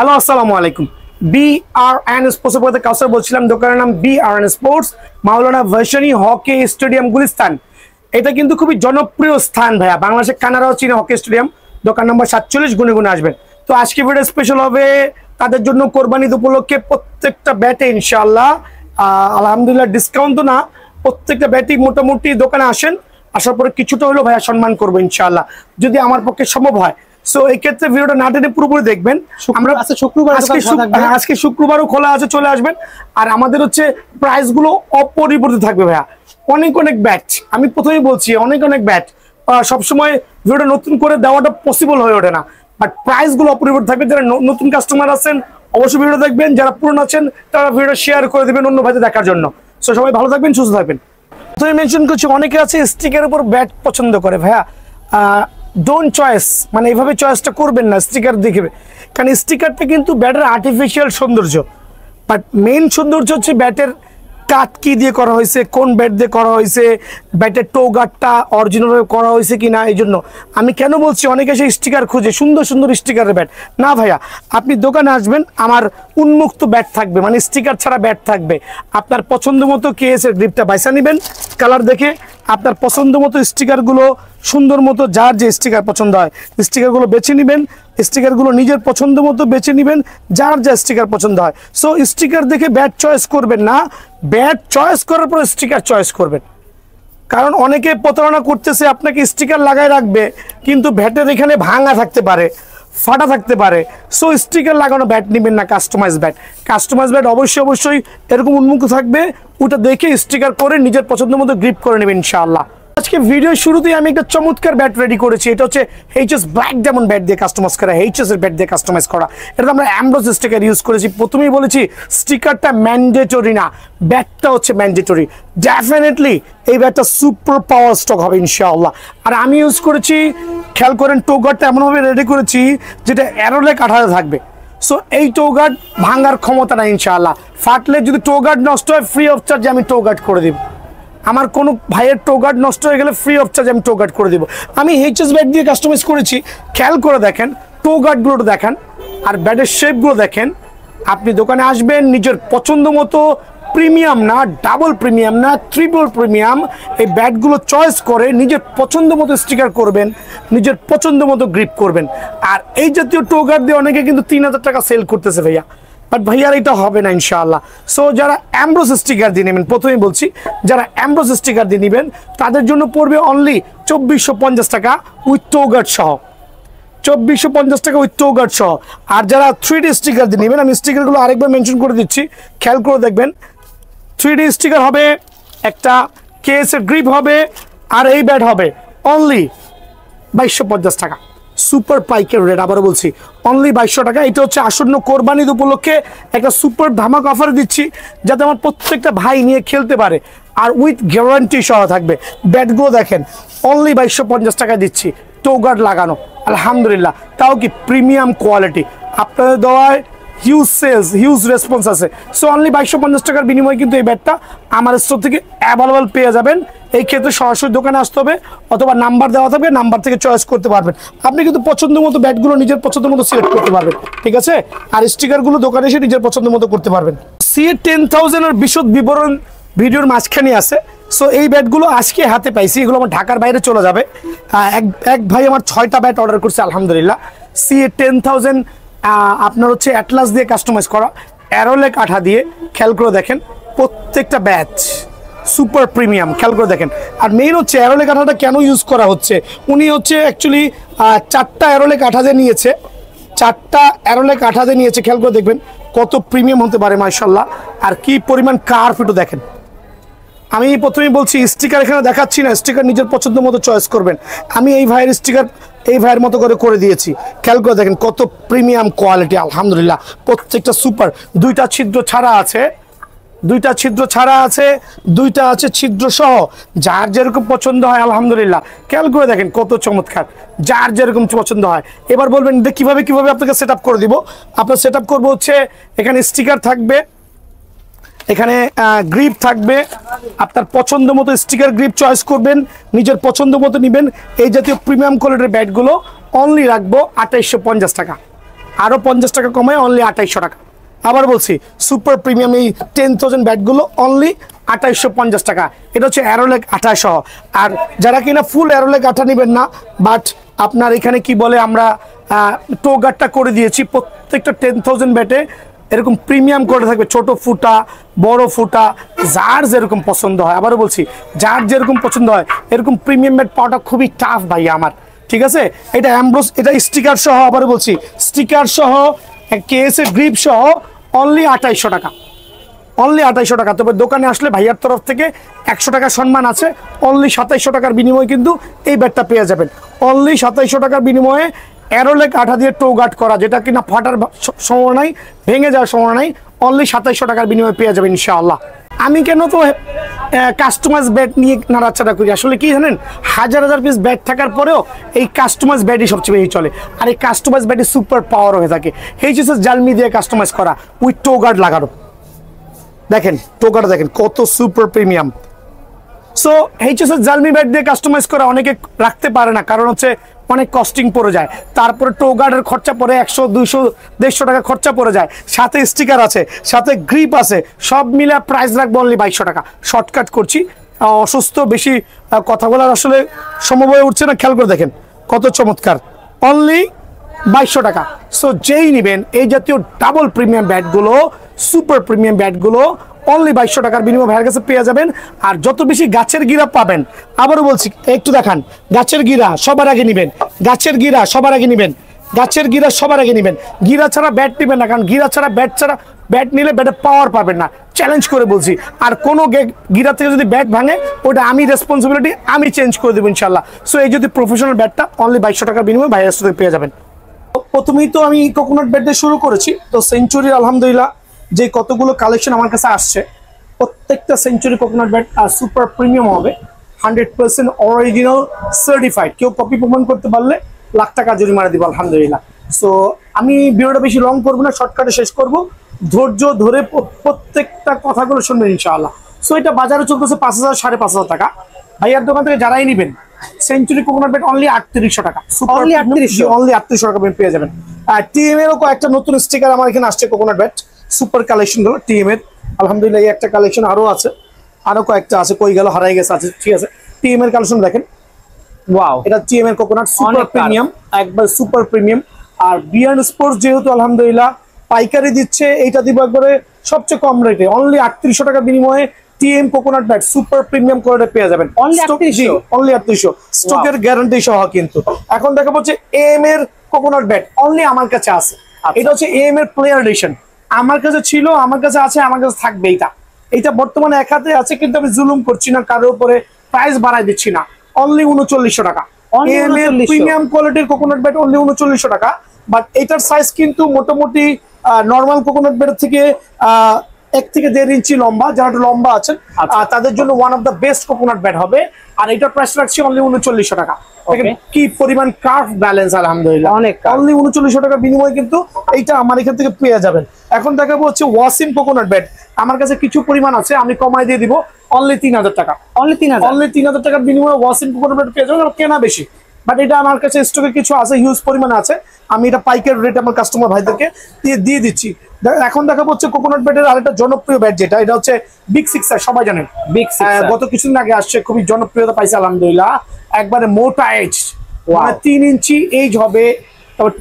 Hello আসসালামু আলাইকুম। BRN sports বলতে কাউসার বলছিলাম। দোকানের নাম BRN স্পোর্টস, মাওলানা ভার্শনী হকি স্টেডিয়াম গুলিস্তান। এটা কিন্তু খুবই জনপ্রিয় স্থান ভাইয়া, বাংলাদেশের কানাডাও চীনে হকি স্টেডিয়াম। দোকান নম্বর 47, গুনে গুনে আসবেন। তো আজকে ভিডিও স্পেশাল হবে তাদের জন্য, কোরবানি উপলক্ষে প্রত্যেকটা ব্যাটে ইনশাআল্লাহ আলহামদুলিল্লাহ ডিসকাউন্ট তো না, প্রত্যেকটা ব্যাটই মোটামুটি দোকানে আসেন, আসার পরে কিছুটা হলেও ভাইয়া সম্মান করবো ইনশাআল্লাহ, যদি আমার পক্ষে সম্ভব হয়। সো এই ক্ষেত্রে ভিডিওটা না টেনে পুরোপুরি দেখবেন। আমরা আজকে শুক্রবারও খোলা আছে, চলে আসবেন। আর আমাদের হচ্ছে প্রাইস গুলো অপরিবর্তিত থাকবে ভাইয়া। অনেক অনেক ব্যাট, আমি প্রথমেই বলছি অনেক অনেক ব্যাট, সবসময় ভিডিওটা নতুন করে দেওয়াটা পসিবল হয়ে ওঠে না, বাট প্রাইস গুলো অপরিবর্তিত থাকবে। যারা নতুন কাস্টমার আছেন অবশ্যই ভিডিও দেখবেন, যারা পুরনো আছেন তারা ভিডিও শেয়ার করে দেবেন অন্য ভাইদের দেখার জন্য। সো সবাই ভালো থাকবেন, সুস্থ থাকবেন। প্রথমে মেনশন করছি, অনেকে আছে স্টিকের উপর ব্যাট পছন্দ করে ভাইয়া। ডোন্ট চয়েস, মানে এইভাবে চয়েসটা করবেন না স্টিকার দেখবে, কারণ স্টিকারটা কিন্তু ব্যাটের আর্টিফিশিয়াল সৌন্দর্য, বাট মেইন সৌন্দর্য হচ্ছে ব্যাটের কাট কি দিয়ে করা হয়েছে, কোন ব্যাট দিয়ে করা হয়েছে, ব্যাটের টো গার্ডটা অরিজিনাল করা হয়েছে কি না। এই জন্য আমি কেন বলছি, অনেকে সেই স্টিকার খুঁজে সুন্দর সুন্দর স্টিকারের ব্যাট। না ভাইয়া, আপনি দোকানে আসবেন, আমার উন্মুক্ত ব্যাট থাকবে, মানে স্টিকার ছাড়া ব্যাট থাকবে। আপনার পছন্দ মতো কেএসের গ্রিপটা বাইসা নেবেন, কালার দেখে আপনার পছন্দ মতো স্টিকারগুলো সুন্দর মতো, যার যে স্টিকার পছন্দ হয় স্টিকারগুলো বেছে নেবেন। স্টিকারগুলো নিজের পছন্দ মতো বেছে নেবেন, যার যা স্টিকার পছন্দ হয়। সো স্টিকার দেখে ব্যাট চয়েস করবেন না, ব্যাট চয়েস করার পর স্টিকার চয়েস করবেন। কারণ অনেকে প্রতারণা করতেছে, আপনাকে স্টিকার লাগায় রাখবে কিন্তু ব্যাটের এখানে ভাঙা থাকতে পারে, ফাটা থাকতে পারে। সো স্টিকার লাগানো ব্যাট নেবেন না, কাস্টমাইজ ব্যাট। কাস্টমাইজ ব্যাট অবশ্যই এরকম উন্মুক্ত থাকবে, ওটা দেখে স্টিকার করে নিজের পছন্দ মতো গ্রিপ করে নেবেন ইনশাআল্লাহ। আজকে ভিডিও শুরুতেই আমি একটা চমৎকার ব্যাট রেডি করেছি। এটা হচ্ছে এইচএস ব্ল্যাক ডায়মন্ড ব্যাট দিয়ে কাস্টমাইজ করা, এইচএস এর ব্যাট দিয়ে কাস্টমাইজ করা। এটা আমরা অ্যামব্রোস স্টিকার ইউজ করেছি। প্রথমেই বলেছি স্টিকারটা ম্যান্ডেটরি না, ব্যাটটা হচ্ছে ম্যান্ডেটরি। ডেফিনেটলি এই ব্যাটটা সুপার পাওয়ার স্টক হবে ইনশাআল্লাহ। আর আমি ইউজ করেছি, খেয়াল করেন, টো গার্ডটা এমনভাবে রেডি করেছি যেটা অ্যারোলে কাঠাতে থাকবে। সো এই টো গার্ড ভাঙার ক্ষমতা নাই ইনশাআল্লাহ। ফাটলে যদি টো গার্ড নষ্ট হয়, ফ্রি অফ চার্জে আমি টো গার্ড করে দিব। আমার কোনো ভাইয়ের টো গার্ড নষ্ট হয়ে গেলে ফ্রি অফ চার্জ আমি টো গার্ড করে দিব। আমি এইচএস ব্যাট দিয়ে কাস্টমাইজ করেছি। খেয়াল করে দেখেন, টো গার্ডগুলো দেখেন আর ব্যাটের শেপগুলো দেখেন। আপনি দোকানে আসবেন, নিজের পছন্দ মতো, প্রিমিয়াম না, ডাবল প্রিমিয়াম না, ট্রিপল প্রিমিয়াম এই ব্যাটগুলো চয়েস করে নিজের পছন্দ মতো স্টিকার করবেন, নিজের পছন্দ মতো গ্রিপ করবেন। আর এই জাতীয় টো গার্ড দিয়ে অনেকে কিন্তু 3000 টাকা সেল করতেছে ভাইয়া, বাট ভাইয়ার এটা হবে না ইনশাআল্লাহ। সো যারা অ্যামব্রোস স্টিকার দিয়ে নেবেন, প্রথমেই বলছি যারা অ্যামব্রোস স্টিকার দিয়ে নেবেন তাদের জন্য পড়বে অনলি 2450 টাকা উইথ টো গার্ড সহ। 2450 টাকা উইথ টো গার্ড সহ। আর যারা 3D স্টিকার দিয়ে নেবেন, আমি স্টিকারগুলো আরেকবার মেনশন করে দিচ্ছি, খেয়াল করে দেখবেন। 3D স্টিকার হবে, একটা কেএসের গ্রিপ হবে, আর এই ব্যাট হবে অনলি 2250 টাকা। সুপার পাইকের রেট, আবারও বলছি অনলি 2200 টাকা। এটা হচ্ছে আসন্ন কোরবানির উপলক্ষে একটা সুপার ধামাক অফার দিচ্ছি, যাতে আমার প্রত্যেকটা ভাই নিয়ে খেলতে পারে, আর উইথ গ্যারান্টি সহ থাকবে। ব্যাটগুলো দেখেন, অনলি 2250 টাকায় দিচ্ছি, টো গার্ড লাগানো আলহামদুলিল্লাহ, তাও কি প্রিমিয়াম কোয়ালিটি। আপনাদের দেওয়ায় হিউজ সেলস, হিউজ রেসপন্স আছে। সো অনলি 2250 টাকার বিনিময়ে কিন্তু এই ব্যাটটা আমার স্টোর থেকে অ্যাভেলেবল পেয়ে যাবেন। এই ক্ষেত্রে সরাসরি দোকানে আসতে হবে, অথবা নাম্বার দেওয়া থাকবে, নাম্বার থেকে চয়েস করতে পারবেন। আপনি কিন্তু পছন্দ মতো ব্যাটগুলো নিজের পছন্দ মতো সিলেক্ট করতে পারবেন, ঠিক আছে? আর স্টিকারগুলো দোকানে এসে নিজের পছন্দ মতো করতে পারবেন। CA10000 এর বিশদ বিবরণ ভিডিওর মাঝখানে আছে। সো এই ব্যাটগুলো আজকে হাতে পাইছি, এগুলো আমার ঢাকার বাইরে চলে যাবে। এক ভাই আমার 6টা ব্যাট অর্ডার করছে আলহামদুলিল্লাহ। CA10000 আপনার হচ্ছে অ্যাটলাস দিয়ে কাস্টমাইজ করা, অ্যারোলে কাঠা দিয়ে। খেয়াল করে দেখেন প্রত্যেকটা ব্যাচ সুপার প্রিমিয়াম, খেয়াল করে দেখেন। আর মেইন হচ্ছে অ্যারোলে কাঠাটা কেন ইউজ করা হচ্ছে, উনি হচ্ছে অ্যাকচুয়ালি 4টা অ্যারোলে কাঠা দিয়ে নিয়েছে, 4টা অ্যারোলে কাঠা দিয়ে নিয়েছে। খেয়াল করে দেখবেন কত প্রিমিয়াম হতে পারে মাশাআল্লাহ। আর কি পরিমাণ কার্ভ একটু দেখেন। আমি প্রথমেই বলছি স্টিকার এখানে দেখাচ্ছি না, স্টিকার নিজের পছন্দ মতো চয়েস করবেন। আমি এই ভাইয়ের স্টিকার এই ভাইয়ের মতো করে দিয়েছি। খেয়াল করে দেখেন কত প্রিমিয়াম কোয়ালিটি আলহামদুলিল্লাহ, প্রত্যেকটা সুপার। 2টা ছিদ্র ছাড়া আছে, 2টা ছিদ্র ছাড়া আছে, 2টা আছে ছিদ্র সহ, যার যেরকম পছন্দ হয় আলহামদুলিল্লাহ। খেয়াল করে দেখেন কত চমৎকার, যার যেরকম পছন্দ হয়। এবার বলবেন কিভাবে আপনাকে সেট আপ করে দিব। আপনার সেট আপ করবো হচ্ছে, এখানে স্টিকার থাকবে, এখানে গ্রিপ থাকবে, আপনার পছন্দ মতো স্টিকার গ্রিপ চয়েস করবেন, নিজের পছন্দ মতো নেবেন। এই জাতীয় প্রিমিয়াম কোয়ালিটির ব্যাটগুলো অনলি রাখবো 2850 টাকা। আরো 50 টাকা কমায় অনলি 2800 টাকা। আবার বলছি সুপার প্রিমিয়াম এই 10,000 ব্যাটগুলো অনলি 2850 টাকা। এটা হচ্ছে অ্যারোলেক আঠা সহ। আর যারা কিনা ফুল অ্যারোলেক আঠা নেবেন না, বাট আপনার এখানে কি বলে আমরা টো গার্ডটা করে দিয়েছি, প্রত্যেকটা 10,000 ব্যাটে এরকম প্রিমিয়াম করে থাকবে, ছোট ফুটা বড় ফুটা যার যেরকম পছন্দ হয়। আবারও বলছি যার যেরকম পছন্দ হয় এরকম প্রিমিয়াম ব্যাট পাওয়াটা খুবই টাফ ভাই আমার, ঠিক আছে। এটা অ্যাম্ব্রোস, এটা স্টিকার সহ, আবারও বলছি স্টিকার সহ কেএসএ গ্রিপ সহ অনলি 2800 টাকা, অনলি 2800 টাকা। তবে দোকানে আসলে ভাইয়ার তরফ থেকে 100 টাকা সম্মান আছে। অনলি 2700 টাকার বিনিময়ে কিন্তু এই ব্যাটটা পেয়ে যাবেন। অনলি 2700 টাকার বিনিময়ে অ্যারোলেক আঠা দিয়ে টো গার্ড করা, যেটা কিনা ফাটার সম্ভাবনা নাই, ভেঙে যাওয়ার সম্ভাবনা নাই, অনলি 2700 টাকার বিনিময়ে পেয়ে যাবেন ইনশাআল্লাহ। আমি কেন তো কাস্টমাইজ ব্যাট নিয়ে নাড়াচাড়া করি, আসলে কি জানেন, হাজার হাজার পিস ব্যাট থাকার পরেও এই কাস্টমাইজ ব্যাটই সবচেয়ে বেশি চলে। আর এই কাস্টমাইজ ব্যাটই সুপার পাওয়ার হয়ে থাকে। এইচএসএস জালমি দিয়ে কাস্টমাইজ করা উইথ টো গার্ড লাগানো, দেখেন টোকাটা দেখেন কত super premium. So HSS Zalmi bat দিয়ে কাস্টমাইজ করা অনেকে রাখতে পারে না, কারণ হচ্ছে অনেক কস্টিং পড়ে যায়। তারপরে টো গার্ডের খরচা পড়ে 100, 200, 150 টাকা খরচা পড়ে যায়, সাথে স্টিকার আছে, সাথে গ্রিপ আছে, সব মিলে প্রাইস রাখবো অনলি 2200 টাকা। শর্টকাট করছি, অসুস্থ বেশি কথা বলার আসলে সম্ভব হয়ে উঠছে না, খেয়াল করে দেখেন কত চমৎকার, অনলি 2200 টাকা। সো যেই নেবেন এই জাতীয় ডাবল প্রিমিয়াম ব্যাটগুলো, সুপার প্রিমিয়াম ব্যাটগুলো অনলি 2200 টাকার বিনিময়ে ভাইয়ের কাছে পেয়ে যাবেন। আর যত বেশি গাছের গিরা পাবেন, আবারও বলছি একটু দেখান, গাছের গিরা সবার আগে নেবেন, গাছের গিরা সবার আগে নেবেন, গাছের গিরা সবার আগে নেবেন। গিরা ছাড়া ব্যাট নেবেন না, কারণ গিরা ছাড়া ব্যাট ছাড়া ব্যাট নিলে ব্যাটে পাওয়ার পাবেন না, চ্যালেঞ্জ করে বলছি। আর কোনো গিরা থেকে যদি ব্যাট ভাঙে ওটা আমি রেসপন্সিবিলিটি, আমি চেঞ্জ করে দেবো ইনশাল্লাহ। সো এই যদি প্রফেশনাল ব্যাটটা অনলি 2200 টাকার বিনিময়ে ভাইয়ের কাছে পেয়ে যাবেন। প্রথমেই তো আমি কোকোনাট ব্যাট দিয়ে শুরু করেছি, তো সেঞ্চুরির আলহামদুলিল্লাহ যে কতগুলো কালেকশন আমার কাছে আসছে, প্রত্যেকটা century coconut bat super premium হবে, 100% অরিজিনাল সার্টিফাইড। কেউ কপি প্রমাণ করতে পারলে লাখ টাকা জরিমানা দিব আলহামদুলিল্লাহ। সো আমি ভিডিওটা বেশি লং করবো না, শর্টকাটে শেষ করব, ধৈর্য ধরে প্রত্যেকটা কথাগুলো শুনবেন ইনশাআল্লাহ। সো এটা বাজারে চলতেছে 5000, 5500 টাকা। ভাইয়ার দোকান থেকে যারাই নেবেন সেঞ্চুরি কোকোনাট ব্যাট অনলি 3800 টাকা, অনলি 3800 টাকা পেয়ে যাবেন। আর টিএম এরও কয়েকটা নতুন স্টিকার আমার এখানে আসছে, কোকোনাট ব্যাট সুপার কালেকশন গুলো টিএম এর, আলহামদুলিল্লাহ এই একটা কালেকশন আরো আছে, আরো কয়েকটা আছে, কই গেল হারাই গেছে, আছে ঠিক আছে। টিএম এর কালেকশন দেখেন, ওয়াও, এটা টিএম এর কোকোনাট সুপার প্রিমিয়াম, একবার সুপার প্রিমিয়াম। আর বিয়ান স্পোর্টস যেহেতু আলহামদুলিল্লাহ পাইকারি দিচ্ছে, এইটা দিব একবারে সবচেয়ে কম রেটে, অনলি 3800 টাকা বিনিময়ে TM coconut bat super premium করে পেয়ে যাবেন অনলি 3800, স্টকের গ্যারান্টি সহ। কিন্তু এখন দেখা যাচ্ছে এম এর কোকোনাট ব্যাট অনলি আমার কাছে আছে, এটা হচ্ছে এম এর প্লেয়ার এডিশন, আমার কাছে ছিল, আমার কাছে আছে, আমার কাছে থাকবে। এইটা বর্তমানে এক হাতে আছে, কিন্তু আমি জুলুম করছি না, কারোর উপরে প্রাইস বাড়াই দিচ্ছি না, অনলি 3900 টাকা। এম এর প্রিমিয়াম কোয়ালিটির কোকোনাট ব্যাট অনলি 3900 টাকা। বাট এটার সাইজ কিন্তু মোটামুটি নর্মাল কোকোনাট ব্যাটের থেকে 1 থেকে 1.5 ইঞ্চি লম্বা, যারা লম্বা আছেন তাদের জন্য one of the best coconut bat হবে। আর এটার প্রাইস রাখছি অনলি 3900 টাকা। কি পরিমাণ কার্ভ ব্যালেন্স আলহামদুলিল্লাহ, অনলি 3900 টাকা বিনিময়ে কিন্তু এইটা আমার এখান থেকে পেয়ে যাবেন। এখন দেখাবো হচ্ছে ওয়াসিম কোকোনাট ব্যাট, আমার কাছে কিছু পরিমাণ আছে, আমি কমাই দিয়ে দিব অনলি 3000 টাকা, অনলি 3000 টাকার বিনিময়ে ওয়াসিম কোকোনাট ব্যাট পেয়ে যাবেন। কেনা বেশি, বাট এটা আমার কাছে স্টকে কিছু আছে, হিউজ পরিমাণে আছে, আমি এটা পাইকারি রেট আমার কাস্টমার ভাইদেরকে দিয়ে দিচ্ছি। এখন দেখাবো হচ্ছে কোকোনাট ব্যাটের আরেকটা জনপ্রিয় ব্যাট, যেটা এটা হচ্ছে বিগ সিক্সার, সবাই জানেন বিগ সিক্সার, গত কিছুদিন আগে আসছে, খুবই জনপ্রিয়তা পাইছে আলহামদুলিল্লাহ। একবারে মোটা এজ, মানে 3 ইঞ্চি এজ হবে, তারপর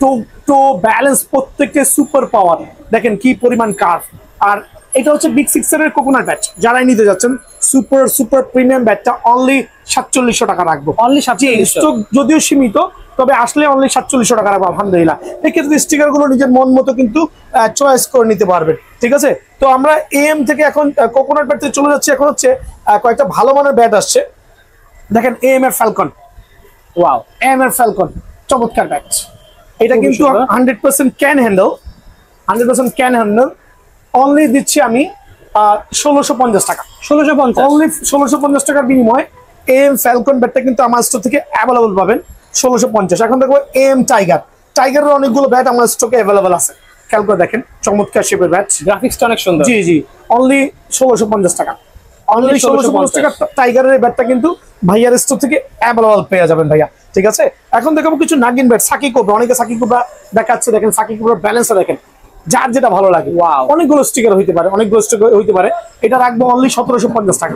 টো ব্যালেন্স প্রত্যেকটা সুপার পাওয়ার, দেখেন কি পরিমাণ কার্ভ। আর এটা হচ্ছে বিগ সিক্সারের কোকোনাট ব্যাট, যারাই নিতে যাচ্ছেন সুপার প্রিমিয়াম ব্যাটটা অনলি 4700 টাকা রাখবো, অনলি 4700। স্টক যদিও সীমিত, তবে আসলে অনলি 4700 টাকা রাখবো আলহামদুলিল্লাহ। এক্ষেত্রে স্টিকার গুলো নিজের মন মতো কিন্তু চয়েস করে নিতে পারবেন, ঠিক আছে। তো আমরা এম থেকে এখন কোকোনাট ব্যাট থেকে চলে যাচ্ছি, এখন হচ্ছে কয়েকটা ভালো মানের ব্যাট আসছে, দেখেন এম এর ফ্যালকন, ওয়াও, এম এর ফ্যালকন চমৎকার ব্যাট। এটা কিন্তু 100% cane handle, 100% cane handle, only দিচ্ছি আমি 1650 টাকা, 1650, অনলি 1650 টাকার বিনিময়ে এম ফ্যালকন ব্যাটটা কিন্তু আমার স্টোর থেকে অ্যাভেলেবল পাবেন 1650। এখন দেখবো এম টাইগারের অনেকগুলো ব্যাট আমার স্টকে অ্যাভেলেবল আছে, খেয়াল করে দেখেন, চমৎকার শেপের ব্যাট, গ্রাফিক্সটা অনেক সুন্দর। জি অনলি 1650 টাকা, অনলি 1650 টাকা টাইগারের ব্যাটটা কিন্তু ভাইয়ার স্টোর থেকে অ্যাভেলেবল পেয়ে যাবেন ভাইয়া। ঠিক আছে। এখন দেখাবো কিছু নাগিন ব্যাট, সাকি কোবরা, অনেকে সাকি কোবরা দেখাচ্ছে, দেখেন সাকি কোবরার ব্যালেন্সটা দেখেন, যার যেটা ভালো লাগে। অনেকগুলো স্টিকার হইতে পারে, অনেকগুলো স্টিকার হইতে পারে। এটা রাখবো অনলি 1750 টাকা।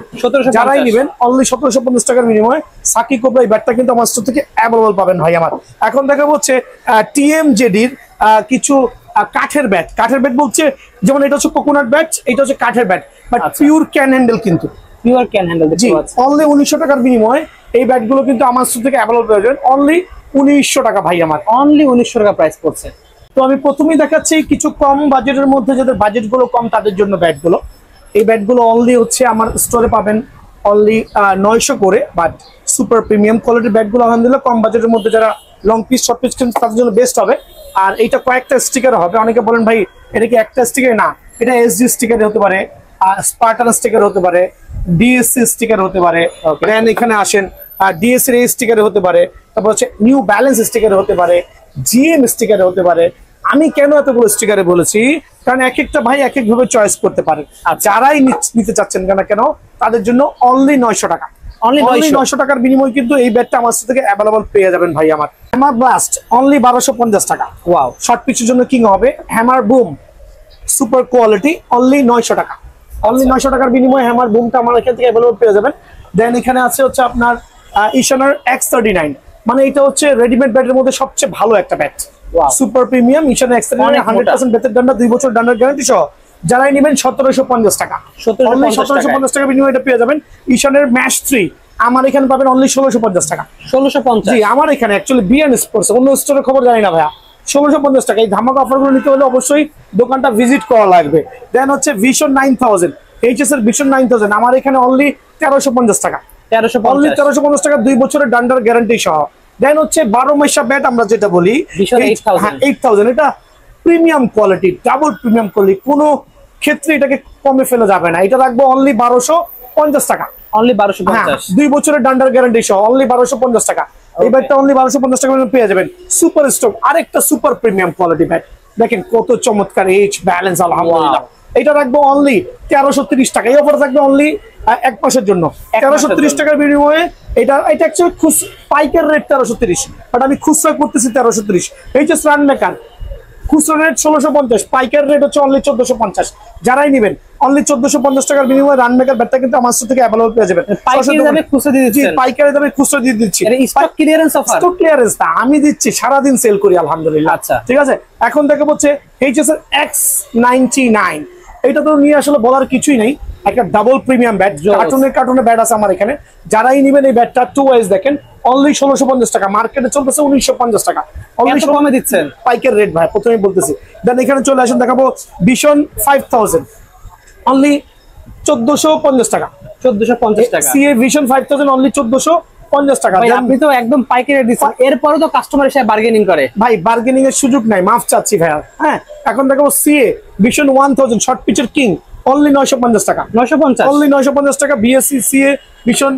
যারাই নেবেন অনলি 1750 টাকার বিনিময়ে সাকি কোবরা এই ব্যাটটা কিন্তু আমার স্টোর থেকে অ্যাভেলেবল পাবেন ভাই আমার। এখন দেখাবো হচ্ছে টিএমজেডির কিছু কাঠের ব্যাট। কাঠের ব্যাট বলছে যেমন এটা হচ্ছে কোকোনাট ব্যাট, এটা হচ্ছে কাঠের bat, but pure cane handle, কিন্তু পিওর ক্যান হ্যান্ডেল। জি, অনলি 1900 টাকার বিনিময়ে এই ব্যাটগুলো কিন্তু আমার স্টোর থেকে অ্যাভেলেবল পেয়ে যাবেন অনলি 1900 টাকা ভাই আমার। অনলি 1900 টাকা প্রাইস পড়ছে। তো আমি প্রথমেই দেখাচ্ছি কিছু কম বাজেটের মধ্যে, যাদের বাজেট গুলো কম তাদের জন্য ব্যাটগুলো। এই ব্যাটগুলো অনলি হচ্ছে আমার স্টোরে পাবেন অনলি 900 করে, বাট সুপার প্রিমিয়াম কোয়ালিটির ব্যাটগুলো আলহামদুলিল্লাহ কম বাজেটের মধ্যে যারা লং পিস শর্ট পিস কিনতে তাদের জন্য বেস্ট হবে। আর এইটা কয়েকটা স্টিকার হবে, অনেকে বলেন ভাই এটা কি একটা স্টিকার, না, এটা এসডি স্টিকার হতে পারে, স্পার্টান স্টিকার হতে পারে, ডিএসসি স্টিকার হতে পারে, দেন এখানে আসেন ডিএসসি এর স্টিকার হতে পারে, তারপর হচ্ছে নিউ ব্যালেন্স স্টিকার হতে পারে, জিএম স্টিকার হতে পারে। আমি কেন এতগুলো স্টিকারে বলেছি, কারণ এক একটা ভাই এক এক ভাবে চয়েস করতে পারেন। আর যারাই নিতে চাচ্ছেন কেন তাদের জন্য অনলি 900 টাকা। অনলি 900 টাকার বিনিময়ে কিন্তু এই ব্যাটটা আমার থেকে অ্যাভেলেবল পেয়ে যাবেন ভাই আমার। হ্যামার ব্লাস্ট অনলি 1250 টাকা। ওয়াও, শর্ট পিচের জন্য কিং হবে। Hammer broom super quality only 900 টাকা। অনলি 900 টাকার বিনিময়ে হ্যামার বুমটা আমার এখান থেকে অ্যাভেলেবল পেয়ে যাবেন। দেন এখানে আছে হচ্ছে আপনার ইশানার X39, মানে এটা হচ্ছে রেডিমেড ব্যাটের মধ্যে সবচেয়ে ভালো একটা ব্যাট। সুপার প্রিমিয়াম ইশানার X39 100% বেতের ডান্ডা, 2 বছর ডান্ডার গ্যারান্টি সহ। যারাই নেবেন 1750 টাকা। অনলি 1750 টাকা বিনিময়ে এটা পেয়ে যাবেন। ইশানের ম্যাশ 3 আমার এখানে পাবেন অনলি 1650 টাকা। 1650? জি, আমার এখানে অ্যাকচুয়ালি বিএন স্পোর্টস, অন্য স্টোরের খবর জানি না ভাইয়া। 1650 টাকা। এই ধামাকা অফারগুলো নিতে হলে অবশ্যই দোকানটা ভিজিট করা লাগবে। দেন হচ্ছে ভিশন 9000, এইচএস এর ভিশন 9000 আমার এখানে অনলি 1350 টাকা। 1350 টাকা, 2 বছরের ডান্ডার গ্যারান্টি সহ। দেন হচ্ছে 12 মাসা ব্যাট আমরা যেটা বলি, 8000, এটা premium quality, double premium quality, কোনো ক্ষেত্রে এটাকে কমে ফেলে যাবে না। এটা রাখবো অনলি 1250 টাকা। অনলি 1250, 2 বছরের ডান্ডার গ্যারান্টি সহ অনলি 1250 টাকা। এই ব্যাটটা অনলি 1250 টাকা পেয়ে যাবেন। সুপার স্টক আরেকটা সুপার প্রিমিয়াম কোয়ালিটি ব্যাট, দেখেন কত চমৎকার এইচ ব্যালেন্স আলহামদুলিল্লাহ। এটা রাখবো অনলি 1330 টাকা। এই অফার থাকবে অনলি 1 মাসের জন্য। 1330 টাকার বিনিময়ে এটা অ্যাকচুয়ালি পাইকার রেট 1330, বাট আমি খুচরা করতেছি 1330। এইচএস রানমেকার খুচরা রেট 1650, পাইকার রেট হচ্ছে অনলি 1450। যারাই নেবেন অনলি 1450 টাকার বিনিময়ে রানমেকার ব্যাটটা কিন্তু আমার থেকে অ্যাভেলেবল পেয়ে যাবেন। পাইকারি দামে খুচরা দিয়ে দিচ্ছি। পাইকারি দামে খুচরা দিয়ে দিচ্ছি। Stock clearance offer, stock clearance না, আমি দিচ্ছি, সারা দিন সেল করি আলহামদুলিল্লাহ। আচ্ছা, ঠিক আছে। এখন দেখে হচ্ছে এইচএস এর X99, এটা তো নিয়ে আসলে বলার কিছুই নেই, একটা ডাবল প্রিমিয়াম ব্যাট, কার্টুনে ব্যাট আছে আমার এখানে। যারাই নেবেন এই ব্যাটটা 2 ওয়াইজ দেখেন অনলি 1650 টাকা, মার্কেটে চলতেছে 1950 টাকা। অনলি কমে দিচ্ছেন, পাইকারি রেট ভাই, প্রথমেই বলতেছি। দেন এখানে চলে আসেন, দেখাবো ভিশন 5000 অনলি 1450 টাকা। 1450 টাকা। সিএ ভিশন 5000 অনলি 1450 টাকা। ভাই আপনি তো একদম পাইকারি রেট দিচ্ছেন, এরপরও তো কাস্টমার এসে বার্গেনিং করে। ভাই বার্গেনিং এর সুযোগ নাই, মাফ চাচ্ছি ভাইয়া। হ্যাঁ, এখন দেখাবো সিএ ভিশন 1000 শর্ট পিচের কিং অনলি 950 টাকা। 950, অনলি 950 টাকা। BSc CA vision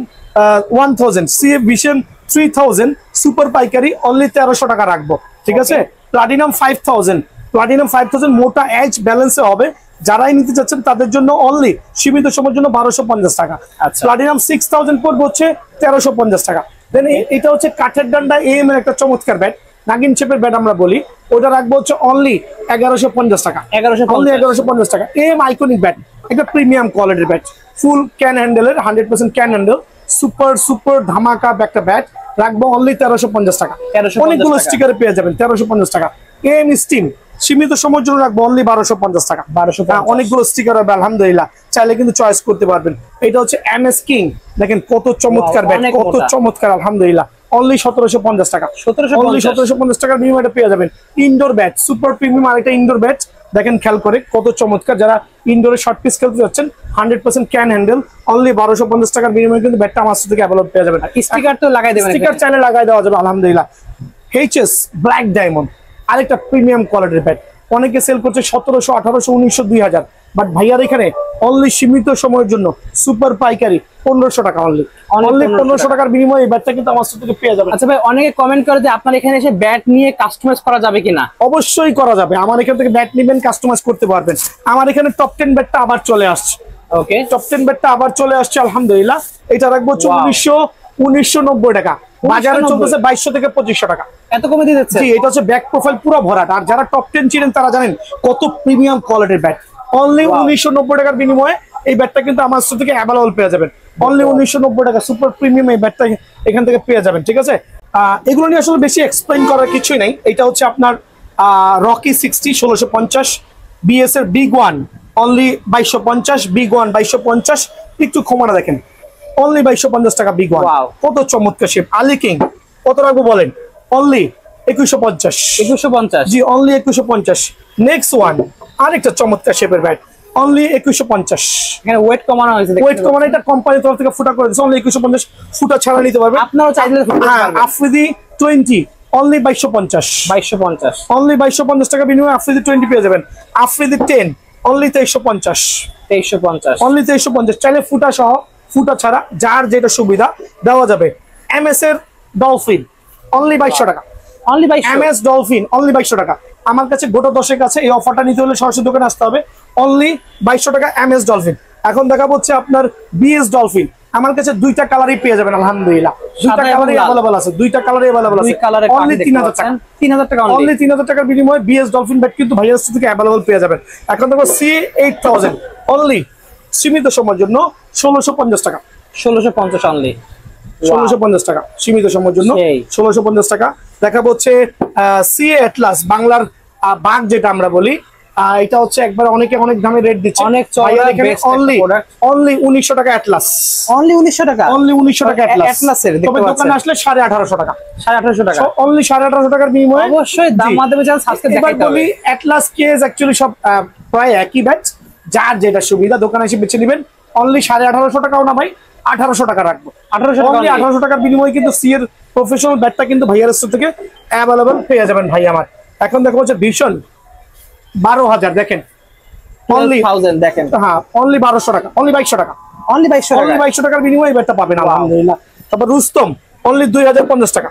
1000, CA vision 3000 super পাইকারি অনলি 1300 টাকা রাখবো। ঠিক আছে। প্লাটিনাম 5000 মোটা এজ ব্যালেন্সে হবে। যারাই নিতে চাচ্ছেন তাদের জন্য অনলি সীমিত সময়ের জন্য 1250 টাকা। প্লাটিনাম 6000 পড়বে হচ্ছে 1350 টাকা। দেন এটা হচ্ছে কাঠের ডান্ডা এম এর একটা চমৎকার ব্যাট, নাগিন শেপের ব্যাট আমরা বলি, ওটা রাখবো হচ্ছে অনলি 1150 টাকা। 1150 টাকা। এম আইকনিক ব্যাট, একটা প্রিমিয়াম কোয়ালিটির ব্যাট, ফুল ক্যান হ্যান্ডেলের, 100% ক্যান হ্যান্ডেল, সুপার ধামাকা একটা ব্যাট, রাখবো অনলি 1350 টাকা। অনেকগুলো স্টিকারে পেয়ে যাবেন 1350 টাকা। এম স্টিম সীমিত সময়ের জন্য রাখবো অনলি 1250 টাকা। 1250, অনেকগুলো স্টিকার হবে আলহামদুলিল্লাহ, চাইলে কিন্তু চয়েস করতে পারবেন। এটা হচ্ছে এমএস কিং, দেখেন কত চমৎকার ব্যাট, কত চমৎকার আলহামদুলিল্লাহ। অনলি 1750 টাকা। অনলি 1750 টাকার বিনিময়ে পেয়ে যাবেন। ইনডোর ব্যাট সুপার প্রিমিয়াম আরেকটা ইনডোর ব্যাট, দেখেন খেয়াল করে কত চমৎকার। যারা ইনডোরে শর্ট পিচ খেলতে যাচ্ছেন 100% ক্যান হ্যান্ডেল অনলি 1250 টাকার বিনিময়ে কিন্তু ব্যাটটা আমার থেকে অ্যাভেলেবল পেয়ে যাবেন। স্টিকার তো লাগাই দেবেন, স্টিকার চাইলে লাগাই দেওয়া যাবে আলহামদুলিল্লাহ। এইচএস ব্ল্যাক ডায়মন্ড আরেকটা প্রিমিয়াম কোয়ালিটির ব্যাট, অনেকে সেল করছে 1700, 1800, 1900, 2000, বাট ভাইয়ার এখানে অনলি সীমিত সময়ের জন্য সুপার পাইকারি 1500 টাকা। অনলি 1500 টাকার বিনিময়ে এই ব্যাটটা কিন্তু আমার থেকে পেয়ে যাবেন। আচ্ছা ভাই, অনেকে কমেন্ট করে যে আপনার এখানে এসে ব্যাট নিয়ে কাস্টমাইজ করা যাবে কিনা? অবশ্যই করা যাবে, আমার এখান থেকে ব্যাট নেবেন, কাস্টমাইজ করতে পারবেন। আমার এখানে টপ 10 ব্যাটটা আবার চলে আসছে। ওকে, টপ 10 ব্যাটটা আবার চলে আসছে আলহামদুলিল্লাহ। এটা রাখবো 1990 টাকা। বাজারে চলতেছে 2200 থেকে 2500 টাকা। এত কমে দিয়ে দিচ্ছে? জি, এটা হচ্ছে ব্যাক প্রোফাইল পুরো ভরাট। আর যারা টপ 10 চিনেন তারা জানেন কত প্রিমিয়াম কোয়ালিটির ব্যাট। অনলি 1990 টাকার বিনিময়ে এই ব্যাটটা কিন্তু আমার স্টোর থেকে অ্যাভেলেবল পেয়ে যাবেন। অনলি 1990 টাকা সুপার প্রিমিয়াম এই ব্যাটটা এখান থেকে পেয়ে যাবেন, ঠিক আছে? এগুলো নিয়ে আসলে বেশি এক্সপ্লেইন করার কিছুই নাই। এটা হচ্ছে আপনার রকি 60 1650 বিএস এর big one only 2250, big one 2250, একটু কমানো দেখেন অনলি 2250 টাকা বিগ ওয়ান। কত চমৎকার শেপ। আলী কিং কত রাখবো বলেন? অনলি 2150। 2150? জি, অনলি 2150। নেক্সট ওয়ান আরেকটা চমৎকার শেপের ব্যাট অনলি 2150। এখানে ওয়েট কমানো হয়েছে, ওয়েট কমানো, এটা কোম্পানির তরফ থেকে ফুটা করে দিয়েছে। অনলি 2150, ফুটা ছাড়া নিতে পারবে। আপনারাও চাইলে আফ্রিদি 20 অনলি 2250। 2250 অনলি 2250 টাকা বিনিময়ে আফ্রিদি 20 পেয়ে যাবেন। আফ্রিদি 10 অনলি 2350। 2350 অনলি 2350। চাইলে ফুটা সহ ফুটা ছাড়া যার যেটা সুবিধা দেওয়া যাবে। এমএস এর ডলফিন অনলি 2200 টাকা। অনলি 2200? এমএস ডলফিন অনলি 2200 টাকা। আমার কাছে গোটা 10 আছে। এই অফারটা নিতে হলে সরাসরি দোকানে আসতে হবে। অনলি 2200 টাকা এমএস ডলফিন। এখন দেখা হচ্ছে আপনার বিএস ডলফিন। আমার কাছে দুইটা কালারই পেয়ে যাবেন আলহামদুলিল্লাহ। দুইটা কালারই अवेलेबल আছে। দুইটা কালারই अवेलेबल আছে। অনলি 3000 টাকা। 3000 টাকা অনলি 3000 টাকার বিনিময়ে বিএস ডলফিন ব্যাট কিন্তু ভাইয়ার কাছ থেকে अवेलेबल পেয়ে যাবেন। এখন দেখো C8000 অনলি সীমিত সময়ের জন্য 1650 টাকা। 1650 অনলি 1650 টাকা সীমিত সময়ের জন্য 1650 টাকা। দেখাবো হচ্ছে সিএ অ্যাটলাস বাংলার বাঘ যেটা আমরা বলি। এটা হচ্ছে একবার অনেকে অনেক দামে রেট দিচ্ছে। অনেক অনলি 1900 টাকা অ্যাটলাস। অনলি 1900 টাকা? অনলি 1900 টাকা অ্যাটলাসের তবে দোকানে আসলে 1850 টাকা। 1850 টাকা অনলি 1850 টাকার বিনিময়ে অবশ্যই দাম মাধ্যমে চান আজকে দেখাইতে হবে। বলি অ্যাটলাস কেস অ্যাকচুয়ালি সব প্রায় একই ব্যাচ। যার যেটা সুবিধা দোকানে এসে বেছে নেবেন। অনলি 1850 টাকাও না ভাই, 1800 টাকা রাখবো। 1800 টাকার বিনিময়ে কিন্তু সি এর প্রফেশনাল ব্যাটটা কিন্তু ভাইয়ার স্টোর থেকে অ্যাভেলেবল পেয়ে যাবেন ভাই আমার। এখন দেখো হচ্ছে ভীষণ 12000 দেখেন অনলি 1000 দেখেন। হ্যাঁ অনলি 1200 টাকা। অনলি 2200 টাকা। অনলি 2200 টাকা। অনলি 2200 টাকার বিনিময়ে এই ব্যাটটা পাবেন আলহামদুলিল্লাহ। তারপর রুস্তম অনলি 2050 টাকা।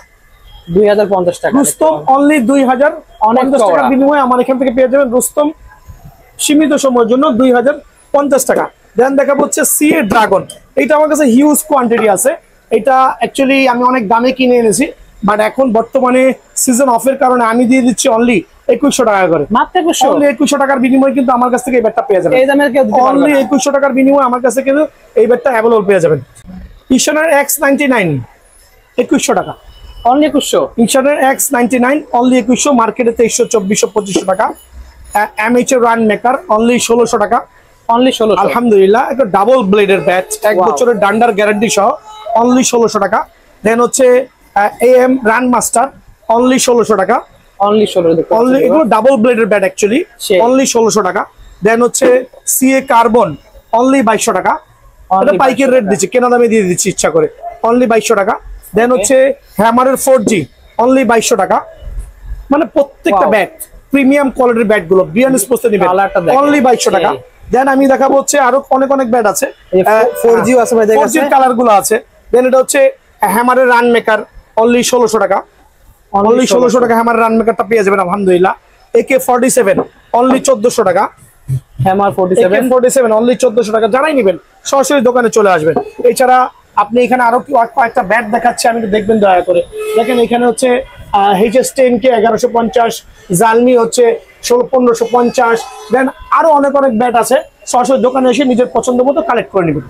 2050 টাকা রুস্তম অনলি 2050 টাকার বিনিময়ে আমার এখান থেকে পেয়ে যাবেন রুস্তম সীমিত সময়ের জন্য 2050 টাকা। দেন দেখা হচ্ছে সি এ ড্রাগন। এটা আমার কাছে হিউজ কোয়ান্টিটি আছে। এটা অ্যাকচুয়ালি আমি অনেক দামে কিনে এনেছি, বাট এখন বর্তমানে সিজন অফের কারণে আমি দিয়ে দিচ্ছি অনলি 2100 টাকা করে। মাত্র 2100? অনলি 2100 টাকার বিনিময়ে কিন্তু আমার কাছ থেকে এই ব্যাটটা পেয়ে যাবেন। এই দামে কেউ দিতে পারবে না। অনলি 2100 টাকার বিনিময়ে আমার কাছে কিন্তু এই ব্যাটটা अवेलेबल পেয়ে যাবেন। ইশানের X99 2100 টাকা। অনলি 2100? ইশানের X99 only 2100। মার্কেটে 2300 2400 2500 টাকা। এমএইচ এর রান মেকার অনলি 1600 টাকা। অনলি 1600? আলহামদুলিল্লাহ। একটা ডাবল ব্লেডের ব্যাট 1 বছরের ডান্ডার গ্যারান্টি সহ অনলি 1600 টাকা। দেন হচ্ছে এএম রান মাস্টার অনলি 1600 টাকা। অনলি 1600? অনলি এগুলো ডাবল ব্লেডের ব্যাট অ্যাকচুয়ালি অনলি 1600 টাকা। দেন হচ্ছে সিএ কার্বন অনলি 2200 টাকা। এটা পাইকের রেট দিচ্ছি, কেনা দামে দিয়ে দিচ্ছি ইচ্ছা করে। অনলি 2200 টাকা। দেন হচ্ছে হ্যামারের 4G অনলি 2200 টাকা। মানে প্রত্যেকটা ব্যাট প্রিমিয়াম কোয়ালিটির ব্যাট গুলো বিয়ান স্পোর্টস নিবেন অনলি 2200 টাকা। দেন আমি দেখাবো হচ্ছে আরো অনেক অনেক ব্যাট আছে। 4G আছে ভাই, দেখেন 4G কালার গুলো আছে। দেন এটা হচ্ছে হ্যামারের রান মেকার অনলি 1600 টাকা। অনলি 1600 টাকা হ্যামারের রান মেকারটা পেয়ে যাবেন আলহামদুলিল্লাহ। AK47 অনলি 1400 টাকা। হ্যামার 47 অনলি 1400 টাকা। যারাই নেবেন সরাসরি দোকানে চলে আসবেন। এছাড়া আপনি এখানে আরো কয়েকটা ব্যাট দেখাচ্ছে, আমি দেখবেন দয়া করে। দেখেন এখানে হচ্ছে HS10K 1150, জালমি হচ্ছে 1550। দেন আরো অনেক অনেক ব্যাট আছে। সরাসরি দোকানে এসে নিজের পছন্দ মতো কালেক্ট করে নেবেন।